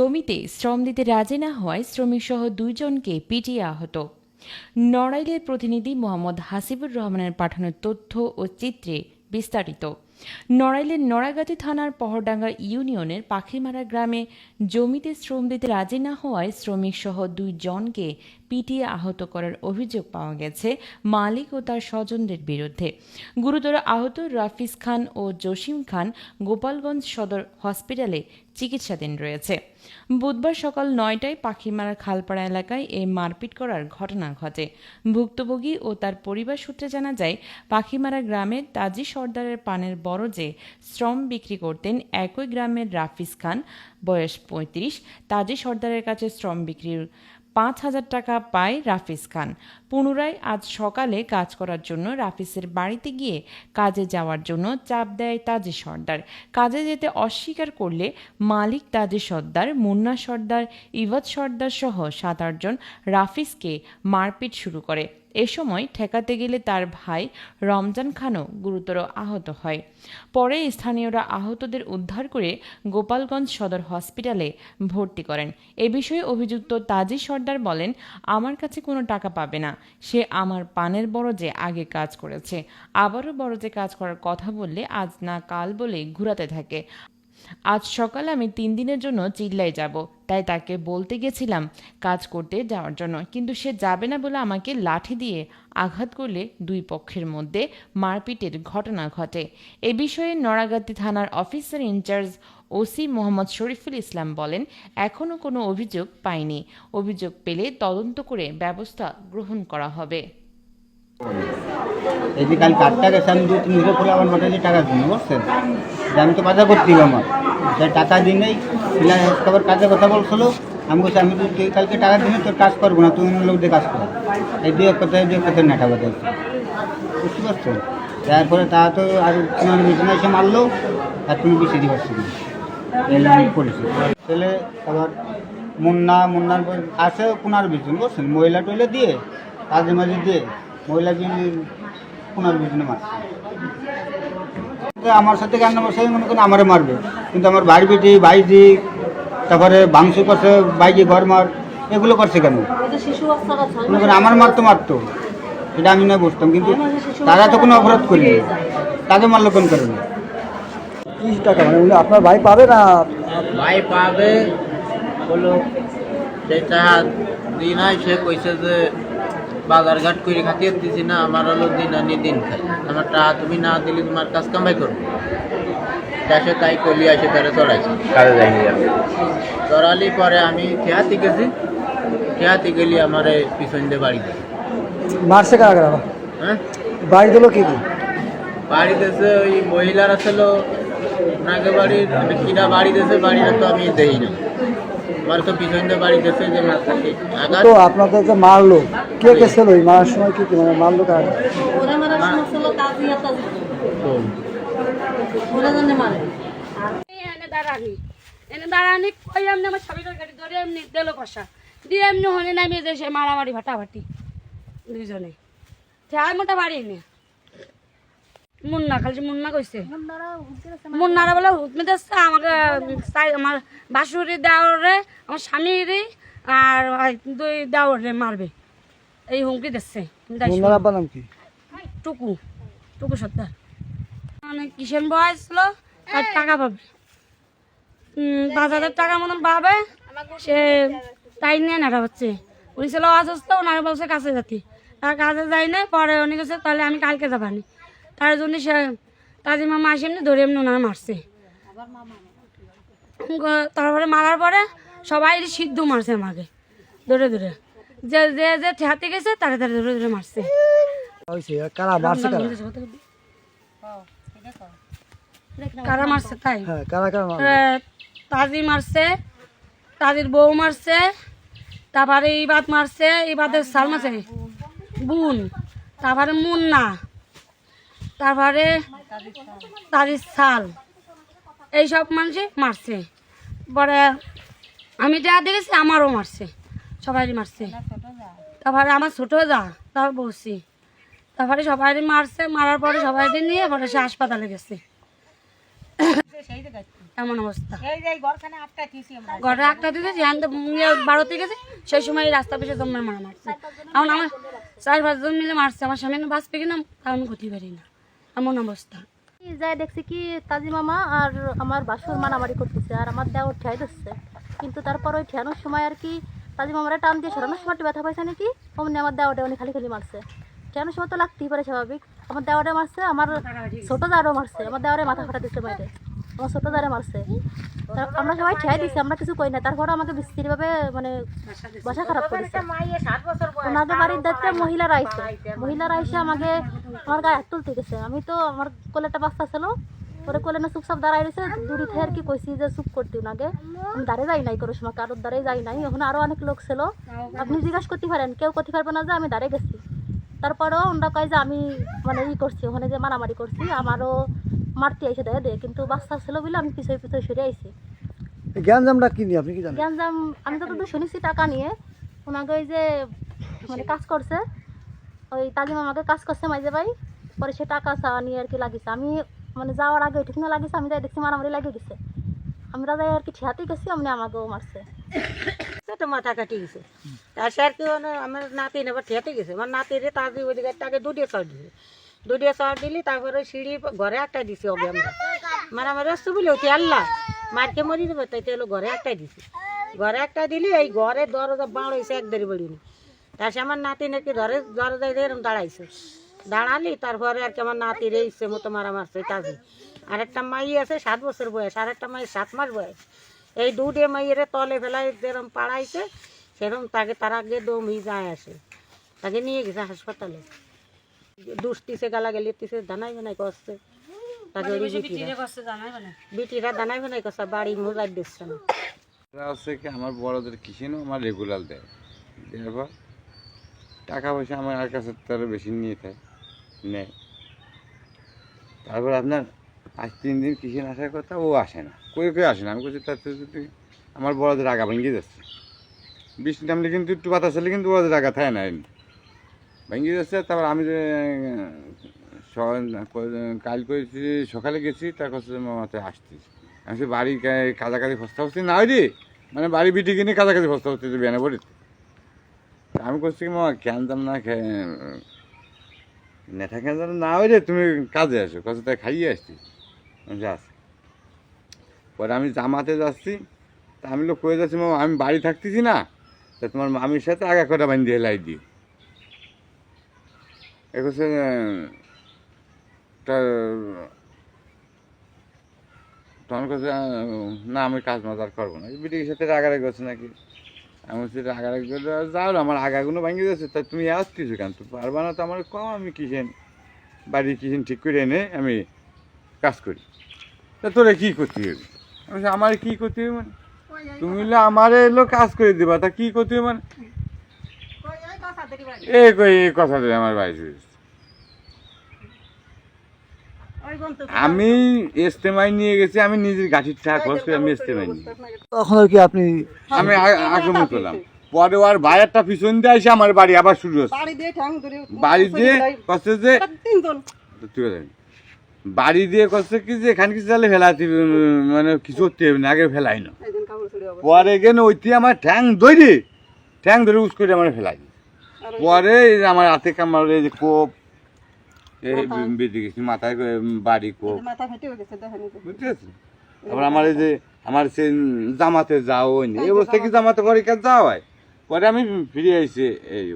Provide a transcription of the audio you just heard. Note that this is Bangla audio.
জমিতে শ্রম দিতে রাজি না হওয়ায় শ্রমিকসহ 2 জনকে পিটিয়ে আহত। নড়াইলের প্রতিনিধি মোহাম্মদ হাসিবুর রহমানের পাঠানো তথ্য ও চিত্রে বিস্তারিত। নড়াইলের নড়াগাতি থানার পহরডাঙ্গা ইউনিয়নের পাখিমারা গ্রামে জমিতে শ্রম দিতে রাজি না হওয়ায় শ্রমিকসহ 2 জনকে পিটিয়ে আহত করার অভিযোগ পাওয়া গেছে মালিক ও তার স্বজনদের বিরুদ্ধে। গুরুতর আহত রাফিজ খান ও জসিম খান গোপালগঞ্জ সদর হসপিটালে চিকিৎসাধীন রয়েছে। বুধবার সকাল 9টায় পাখিমারা খালপাড়া এলাকায় এই মারপিট করার ঘটনা ঘটে। ভুক্তভোগী ও তার পরিবার সূত্রে জানা যায়, পাখিমারা গ্রামের তাজি সর্দারের পানের বরজে শ্রম বিক্রি করতেন একই গ্রামের রাফিজ খান, বয়স 35। তাজি সর্দারের কাছে শ্রম বিক্রির 5,000 টাকা পায় রাফিজ খান। পুনরায় আজ সকালে কাজ করার জন্য রাফিজের বাড়িতে গিয়ে কাজে যাওয়ার জন্য চাপ দেয় তাজি সর্দার। কাজে যেতে অস্বীকার করলে মালিক তাজি সর্দার, মুন্না সর্দার, ইবাদ সর্দার সহ 7-8 জন রাফিজকে মারপিট শুরু করে। এ সময় ঠেকাতে গেলে তার ভাই রমজান খানও গুরুতর আহত হয়। পরে স্থানীয়রা আহতদের উদ্ধার করে গোপালগঞ্জ সদর হসপিটালে ভর্তি করেন। এ বিষয়ে অভিযুক্ত তাজি সর্দার বলেন, আমার কাছে কোনো টাকা পাবে না। সে আমার পানের বরজে আগে কাজ করেছে, আবারও বরজে কাজ করার কথা বললে আজ না কাল বলে ঘুরাতে থাকে। আজ সকালে আমি 3 দিনের জন্য চিল্লাই যাব, তাই তাকে বলতে গেছিলাম কাজ করতে যাওয়ার জন্য, কিন্তু সে যাবে না বলে আমাকে লাঠি দিয়ে আঘাত করলে 2 পক্ষের মধ্যে মারপিটের ঘটনা ঘটে। এ বিষয়ে নড়াগাতি থানার officer incharge OC Mohammad Shariful Islam বলেন, এখনও কোনো অভিযোগ পাইনি। অভিযোগ পেলে তদন্ত করে ব্যবস্থা গ্রহণ করা হবে। এই যে কাল 4টা গেছে, আমি 2-3 দিন পরে আমার মাঠে টাকা দিন বুঝছেন, যে আমি তো বাজার করতে আমার সেই টাকা দিই নেই। খাবার কাজের কথা বলছিল, আমি বলছি আমি তুই কালকে টাকা দিনে তোর কাজ করবো না, তুমি লোক দিয়ে কাজ করো। এই 2 কথায় নেটা বাজাচ্ছে, বুঝতে পারছেন। তারপরে তা তো আর তোমার বিছানা এসে মারলো, আর তুমি বিছিয়ে দিয়ে পারছি না, এলাম করেছি। ছেলে আবার মুন্নার আছে 15-20 জন বুঝছেন, মহিলা টইলা দিয়ে মাঝে মাঝে দিয়ে মহিলা 15-20 জন মারছে। আমার সাথে কান্না বসাই মনে করেন আমারে মারবে, কিন্তু আমার ভাই বেটি ভাইজি তারপরে ভাংসু করছে, বাইকে ঘর মার, এগুলো করছে কেন? মনে করেন আমার মারতো, এটা আমি না বুঝতাম, কিন্তু তারা তো কোনো অপরাধ করিনি, তাকে মারলো কোন কারণে? 30 টাকা মানে আপনার ভাই পাবে না? ভাই পাবে বলো, সেটা দিন হয়। সে কইছে যে বাজারঘাট করে খাতিয়ে দিছি না, আমার হলো দিন আনি দিন খাই, আমার টাকা তুমি না দিলে তোমার কাজ কামাই করবো। দেশে তাই কলি আসে তারা চড়াইছে, কাজে যায়নি। চড়ালি পরে আমি খেয়াতি গেছি, খেয়াতি গেলি আমার পিছন দিয়ে বাড়ি দিয়েছে। মারছে কারা? হ্যাঁ, বাড়ি দিল কি? বাড়ি দিয়েছে ওই মহিলারা ছিল নাকে বাড়ির, কিনা বাড়ি দিয়েছে, বাড়িটা তো আমি দেই না, আমার তো পিছন দিয়ে বাড়ি দিয়েছে যে মাথাকে আঘাত। তো আপনাদের যে মারলো, কে কে ছিল ওই মারার সময়? কি মানে মারলো কারা? দাঁড়ানি কই এমনি আমার শরীরের গাড়ি ধরে এমনি দিল কষা দিয়ে এমনি হনে নামিয়ে যে সে মারামারি ভাটাভাটি 2 জনে। আর মোটা বাড়ি নে মুন্না খালি মুন্না কইছে, মুন্নারা বলে হুকমি দিচ্ছে আমাকে, আমার বাসুরি দেওয়ারে, আমার স্বামীরই আর 2 দেওয়ারে মারবে, এই হুমকি দিচ্ছে। টুকু টুকু সত্তর মানে কিষেন বয়স ছিল, আর টাকা পাবে 5,000 টাকার মতন পাবে। সে তাই নিয়ে নেটা হচ্ছে, উনি ছিল অসুস্থ, ওনারা বলছে কাছে যাতি, তার কাছে যাই না। পরে উনি গেছে তাহলে আমি কালকে যাবানি, তার জন্য সে তাজি মামা আসে এমনি ধরে এমনি ওনারা মারছে। তারপরে মারার পরে সবাই সিদ্ধ মারছে আমাকে ধরে ধরে, যে যে যে ঠেহাতে গেছে তারা তারা ধরে ধরে মারছে। কারা মারছে তাই? তাজি মারছে, তাজির বউ মারছে, তারপরে ইবাদ মারছে, ইবাদের সাল মারছে বোন, তারপরে মুন্না, তারপরে তাজির সাল, এইসব মানুষই মারছে। পরে আমি যা দেখেছি আমারও মারছে, সবাই মারছে। তারপরে আমার ছোট যা তার বলছি, তারপরে সবাই মারছে, মারার পরে সবাই নিয়ে পরে সে হাসপাতালে গেছে। এমন অবস্থা ঘরে একটা দিতে যেখান 12 থেকে গেছে সেই সময় এই রাস্তা পেছে জন্মের মারা মারছে। এখন আমার 4-5 জন মিলে মারছে, আমার সামনে বাঁচবে কিনা তাও আমি করতে পারি না, এমন অবস্থা। যাই দেখছি কি তাজি মামা আর আমার বাসুর মারামারি করতেছে আর আমার দেওয়ার ঠেয়াই দিচ্ছে, কিন্তু তারপর ওই ঠেয়ানোর সময় আর কি তাজি মামারা টান দিয়ে সরানোর সময় একটু ব্যথা পাইছে নাকি, অমনি আমার দেওয়াটা উনি খালি খালি মারছে। ঠেয়ানোর সময় তো লাগতেই পারে স্বাভাবিক, আমার দেওয়াটা মারছে, আমার ছোটো দাঁড়ও মারছে, আমার দেওয়ারে মাথা ফাটা দিচ্ছে বাইরে, আমার ছোটো দাঁড়ে মারছে। আমরা সবাই ঠেয়াই দিচ্ছি, আমরা কিছু কই না, তারপরে আমাকে বিস্তৃতভাবে মানে বাসা খারাপ করেছে। ওনাদের বাড়ির দায়িত্বে মহিলারা আইসে আমাকে আমার গায়ে হাত তুলতে গেছে। আমি তো আমার কোলে একটা বাচ্চা ছিল, পরে কোলে না চুপচাপ দাঁড়াই রয়েছে, দূরে থেকে আর কি কইছি যে চুপ করতে ওনাকে, আমি দাঁড়ে যাই নাই কোনো সময়, কারোর দাঁড়ে যাই নাই। ওখানে আরও অনেক লোক ছিল, আপনি জিজ্ঞাসা করতে পারেন, কেউ করতে পারবে না যে আমি দাঁড়িয়ে গেছি। তারপরেও ওনারা কয় যে আমি মানে করছি, ওখানে যে মারামারি করছি, আমারও মারতে আইসে দেয়, কিন্তু বাচ্চা ছিল বলে আমি পিছিয়ে পিছিয়ে সরে আইছি। জ্ঞানজামটা কি নিয়ে আপনি কি জানেন? গ্যাঞ্জাম আমি তো শুনেছি টাকা নিয়ে ওনাকে ওই যে মানে কাজ করছে, ওই তাজিম আমাকে কাজ করছে মাইজে ভাই, পরে সে টাকা চাওয়া নিয়ে আর কি লাগিয়েছে। আমি মানে যাওয়ার আগে ঠিক না লাগিয়েছে, আমি যাই দেখছি মারামারি লাগিয়ে গেছে, আমরা যাই আর কি ঠিয়াতেই গেছি, অমনি আমাকেও মারছে। তো মাথা কাটি গেছে, তার সে আর কি আমার নাতি নেবার ঠেতে গেছে, আমার নাতিরে তার ওইদিকে তাকে দুটিয়ে চড় দিলি, তারপরে সিঁড়ি ঘরে একটা দিছি ওকে আমরা মারামারি আসছে বলে ওকে আল্লাহ মারকে মরি দেবে, তাই তো ঘরে একটাই দিছি, ঘরে একটা দিলি এই ঘরে দরজা বাড়াইছে একদারি বাড়িনি, তার সে আমার নাতি নাকি দরজায় এরকম দাঁড়ালি, তারপরে আর কি আমার নাতির ইচ্ছে মতো মারা মারছে তাজি। আর একটা মাই আছে 7 বছর বয়স, আর একটা মাই 7 মাস বয়স, এই দুটে মাইয়ের তলে ফেলায় যেরকম পাড়াইছে সেরকম তাকে তার আগে দমই যায় আসে, তাকে নিয়ে গেছে হাসপাতালে, দুষ্টিছে গালাগালি দিচ্ছে, দানাই বানাই করছে তাকে, বিটিরা দানাই বানাই করছে, বাড়ি মোজাই দিচ্ছে না। হচ্ছে কি আমার বড়দের কিসেনও আমার রেগুলার দেয়, দেওয়ার পর টাকা পয়সা আমার আর কাছে তার বেশি নিয়ে নেয়। তারপর আপনার আজ 3 দিন কিসেন আসার কথা, ও আসে না, কই আসে না। আমি বলছি তাতে যদি আমার বড়দের আগা ভেঙে যাচ্ছে, বৃষ্টি নামলে কিন্তু একটু বাতাস হলে কিন্তু বড়দের আগা থাকে না, ভেঙে যাচ্ছে। তারপর আমি যে কাল করেছি সকালে গেছি, তার কাছে মামাতে আসতেছি, আমি সে বাড়ি কাছাকাছি ফস্তা হচ্ছি না, ওই রে মানে বাড়ি বিটি কিনে কাছাকাছি ফস্তা হচ্ছে বিয়ানে পড়েছে। আমি করছি কি মামা খেয়ানতাম না, নেঠা খেয়ানতাম না, ওই রে তুমি কাজে আসো, কাছে তাই খাইয়ে আসছি যাস। পরে আমি জামাতে যাচ্ছি, তা আমি লোক করে যাচ্ছি মামা আমি বাড়ি থাকতেছি না, তা তোমার মামির সাথে আগা কটা বান্ধি হেলাই দিও। এ করছে তখন করছে না আমি কাজ মাজ আর করবো না, বিটির সাথে রাগারাগি করছে নাকি। আমি বলছি রাগারাগি করে যাও, আমার আগাগুলো ভেঙে যাচ্ছে, তা তুমি আসতেছো কেন, তো পারবা না তো আমার কম, আমি কিসেন বাড়ি কিসেন ঠিক করে এনে আমি কাজ করি, তা তোরা কী করতে হবে? আমি বলছি আমার কী করতে হবে মানে, তুমি আমার এলো কাজ করে দেবা, তা কী করতে হবে মানে, এই কথা দিয়ে আমার বাড়ি। আমি ইস্তেমায় নিয়ে গেছি, আমি নিজের গাঠির টাকা খরচ করে আমি ইস্তেমায় নিয়ে তখন আর কি আপনি আমি আক্রমণ করলাম। পরে ওর ভাইয়েরটা পিছন দিয়ে এসে আমার বাড়ি আবার শুরু হচ্ছে, বাড়ি দিয়ে কষ্ট যে বাড়ি দিয়ে কষ্ট কি যে এখানে কিছু তাহলে ফেলাতে মানে কিছু করতে হবে না, আগে ফেলাই না। পরে গেলে ওইটি আমার ঠ্যাং ধরে উস করে আমার ফেলাই। পরে আমার হাতে কামার এই যে কোপ বেঁধে গেছি, মাথায় বাড়ি কোপ, বুঝতে পারছি। তারপর আমার এই যে আমার সে জামাতে যাওয়া হয়নি, এই অবস্থায় কি জামাতে পরে কাজ যাওয়া হয়, পরে আমি ফিরে আইছি এই